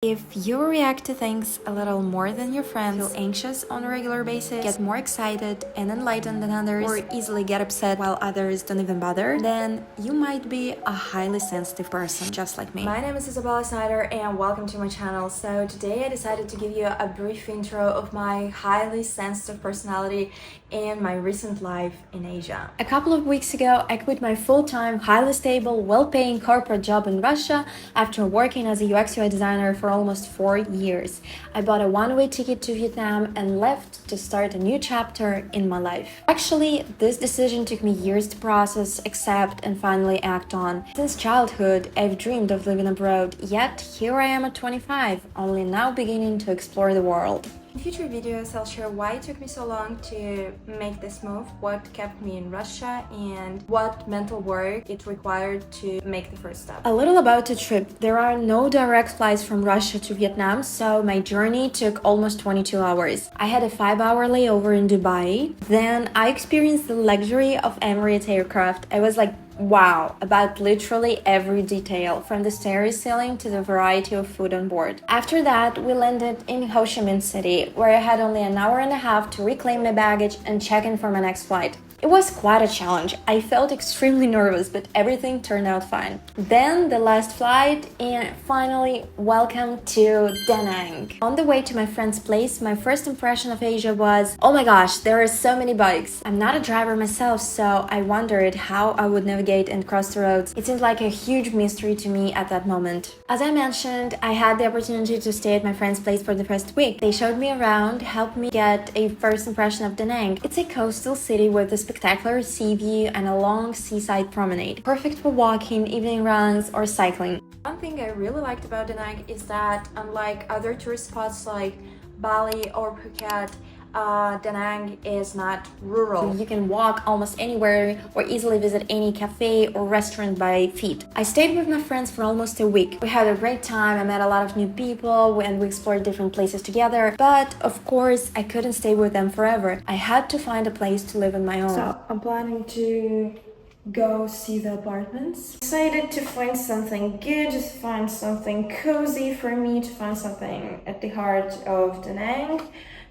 If you react to things a little more than your friends, feel anxious on a regular basis, get more excited and enlightened than others, or easily get upset while others don't even bother, then you might be a highly sensitive person, just like me. My name is Isabella Snyder and welcome to my channel. So today I decided to give you a brief intro of my highly sensitive personality and my recent life in Asia. A couple of weeks ago, I quit my full-time, highly stable, well-paying corporate job in Russia after working as a UX/UI designer for almost 4 years. I bought a one-way ticket to Vietnam and left to start a new chapter in my life. Actually, this decision took me years to process, accept, and finally act on. Since childhood, I've dreamed of living abroad, yet here I am at 25, only now beginning to explore the world. In future videos, I'll share why it took me so long to make this move, what kept me in Russia, and what mental work it required to make the first step. A little about the trip. There are no direct flights from Russia to Vietnam, so my journey took almost 22 hours. I had a 5-hour layover in Dubai. Then I experienced the luxury of Emirates aircraft. I was like, wow, about literally every detail, from the stairway ceiling to the variety of food on board. After that, we landed in Ho Chi Minh City, where I had only an hour and a half to reclaim my baggage and check in for my next flight. It was quite a challenge. I felt extremely nervous, but everything turned out fine. Then the last flight, and finally, welcome to Da Nang. On the way to my friend's place, my first impression of Asia was, oh my gosh, there are so many bikes. I'm not a driver myself, so I wondered how I would navigate and cross the roads. It seemed like a huge mystery to me at that moment. As I mentioned, I had the opportunity to stay at my friend's place for the first week. They showed me around, helped me get a first impression of Da Nang. It's a coastal city with a spectacular sea view and a long seaside promenade, perfect for walking, evening runs, or cycling. One thing I really liked about Da Nang is that, unlike other tourist spots like Bali or Phuket, Da Nang is not rural. You can walk almost anywhere or easily visit any cafe or restaurant by feet. I stayed with my friends for almost a week. We had a great time, I met a lot of new people, and we explored different places together. But of course, I couldn't stay with them forever. I had to find a place to live on my own. So I'm planning to go see the apartments. Excited to find something good, to find something cozy for me, to find something at the heart of Da Nang.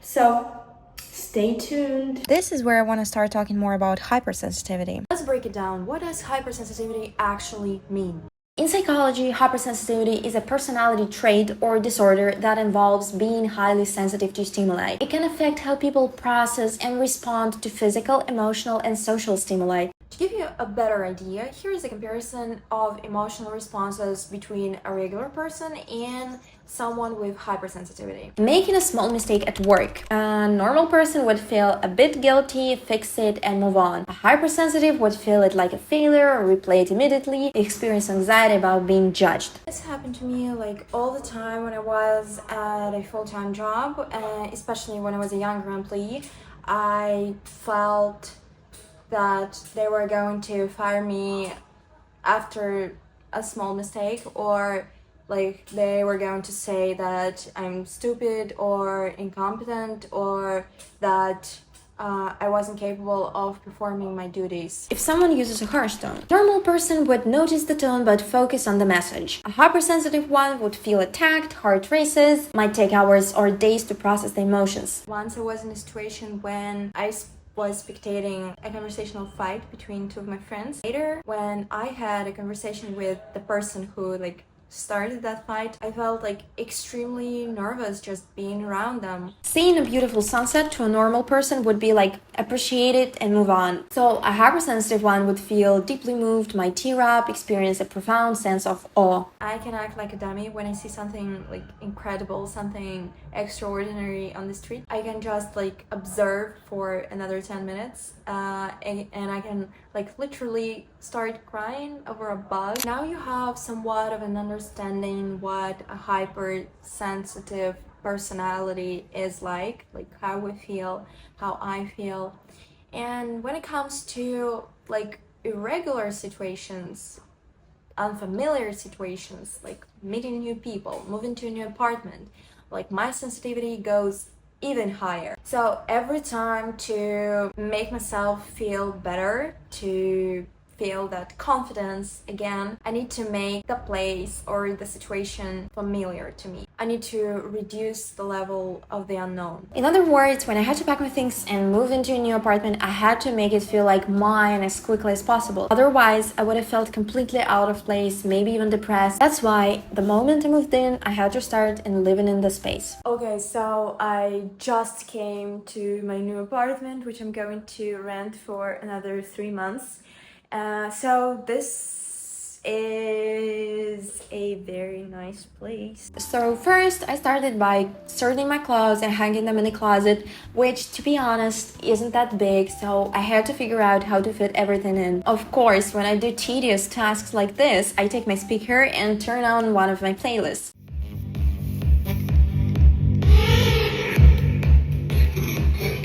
So stay tuned. This is where I want to start talking more about hypersensitivity. Let's break it down. What does hypersensitivity actually mean? In psychology, hypersensitivity is a personality trait or disorder that involves being highly sensitive to stimuli. It can affect how people process and respond to physical, emotional, and social stimuli. To give you a better idea, here is a comparison of emotional responses between a regular person and someone with hypersensitivity. Making a small mistake at work. A normal person would feel a bit guilty, fix it, and move on. A hypersensitive would feel it like a failure, replay it immediately, experience anxiety about being judged. This happened to me like all the time when I was at a full-time job, especially when I was a younger employee. I felt that they were going to fire me after a small mistake, or like they were going to say that I'm stupid or incompetent, or that I wasn't capable of performing my duties. If someone uses a harsh tone, a normal person would notice the tone but focus on the message. A hypersensitive one would feel attacked, heart races, might take hours or days to process the emotions. Once I was in a situation when I was spectating a conversational fight between two of my friends. Later, when I had a conversation with the person who started that fight, I felt extremely nervous just being around them. Seeing a beautiful sunset to a normal person would be appreciate it and move on. So a hypersensitive one would feel deeply moved, might tear up, experience a profound sense of awe. I can act like a dummy when I see something incredible, something extraordinary on the street. I can just observe for another 10 minutes and I can literally start crying over a bug. Now you have somewhat of an understanding what a hypersensitive personality is like how we feel, how I feel. And when it comes to irregular situations, unfamiliar situations, like meeting new people, moving to a new apartment, my sensitivity goes even higher. So every time, to make myself feel better, to feel that confidence again, I need to make the place or the situation familiar to me. I need to reduce the level of the unknown. In other words, when I had to pack my things and move into a new apartment, I had to make it feel like mine as quickly as possible. Otherwise, I would have felt completely out of place, maybe even depressed. That's why the moment I moved in, I had to start and living in the space. Okay, so I just came to my new apartment, which I'm going to rent for another 3 months. So this is a very nice place. So first, I started by sorting my clothes and hanging them in the closet, which, to be honest, isn't that big, so I had to figure out how to fit everything in. Of course, when I do tedious tasks like this, I take my speaker and turn on one of my playlists.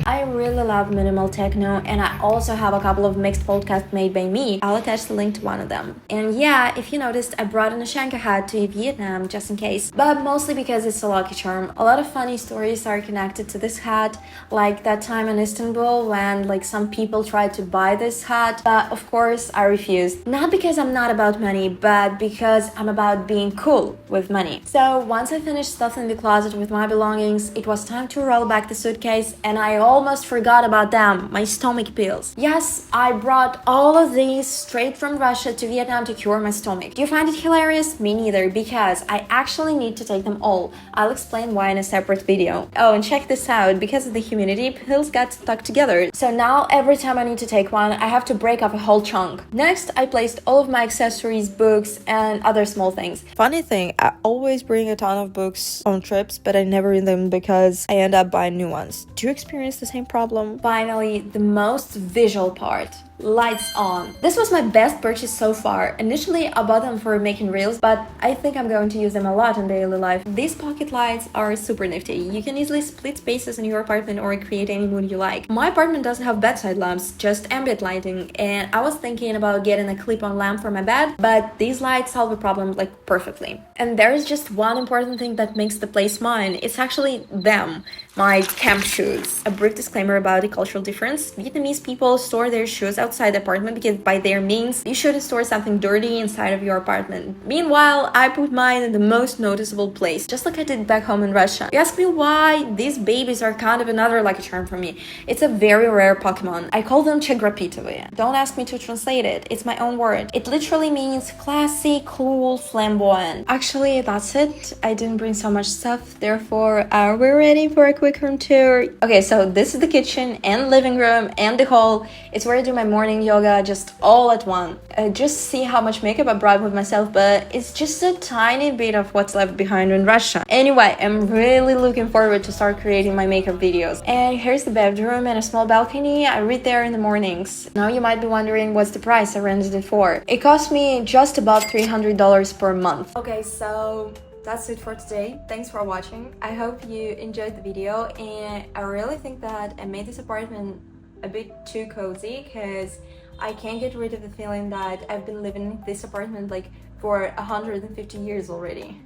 I really love minimal techno, and I also have a couple of mixed podcasts made by me. I'll attach the link to one of them. And yeah, if you noticed, I brought an Ashanka hat to Vietnam just in case, but mostly because it's a lucky charm. A lot of funny stories are connected to this hat, like that time in Istanbul when some people tried to buy this hat, but of course I refused. Not because I'm not about money, but because I'm about being cool with money. So once I finished stuffing the closet with my belongings, it was time to roll back the suitcase, and I almost forgot about them, my stomach pills. Yes, I brought all of these straight from Russia to Vietnam to cure my stomach. Do you find it hilarious? Me neither, because I actually need to take them all. I'll explain why in a separate video. Oh, and check this out, because of the humidity, pills got stuck together. So now every time I need to take one, I have to break off a whole chunk. Next, I placed all of my accessories, books, and other small things. Funny thing, I always bring a ton of books on trips, but I never read them because I end up buying new ones. Do you experience the same problem? Finally, the most visual part. Lights on. This was my best purchase so far. Initially, I bought them for making reels, but I think I'm going to use them a lot in daily life. These pocket lights are super nifty. You can easily split spaces in your apartment or create any mood you like. My apartment doesn't have bedside lamps, just ambient lighting, and I was thinking about getting a clip-on lamp for my bed, but these lights solve the problem perfectly. And there is just one important thing that makes the place mine. It's actually them, my camp shoes. A brief disclaimer about the cultural difference. Vietnamese people store their shoes outside the apartment because by their means, you shouldn't store something dirty inside of your apartment. Meanwhile, I put mine in the most noticeable place, just like I did back home in Russia. You ask me why? These babies are kind of another lucky charm for me. It's a very rare Pokemon. I call them Chegrapitovi. Don't ask me to translate it. It's my own word. It literally means classy, cool, flamboyant. Actually, that's it. I didn't bring so much stuff, therefore, are we ready for a quick room tour? Okay, so this is the kitchen and living room and the hall. It's where I do my morning yoga, just all at once. Just see how much makeup I brought with myself, but it's just a tiny bit of what's left behind in Russia. Anyway, I'm really looking forward to start creating my makeup videos. And here's the bedroom and a small balcony. I read there in the mornings. Now you might be wondering what's the price I rented it for. It cost me just about $300 per month. Okay, so that's it for today. Thanks for watching. I hope you enjoyed the video, and I really think that I made this apartment a bit too cozy because I can't get rid of the feeling that I've been living in this apartment for 150 years already.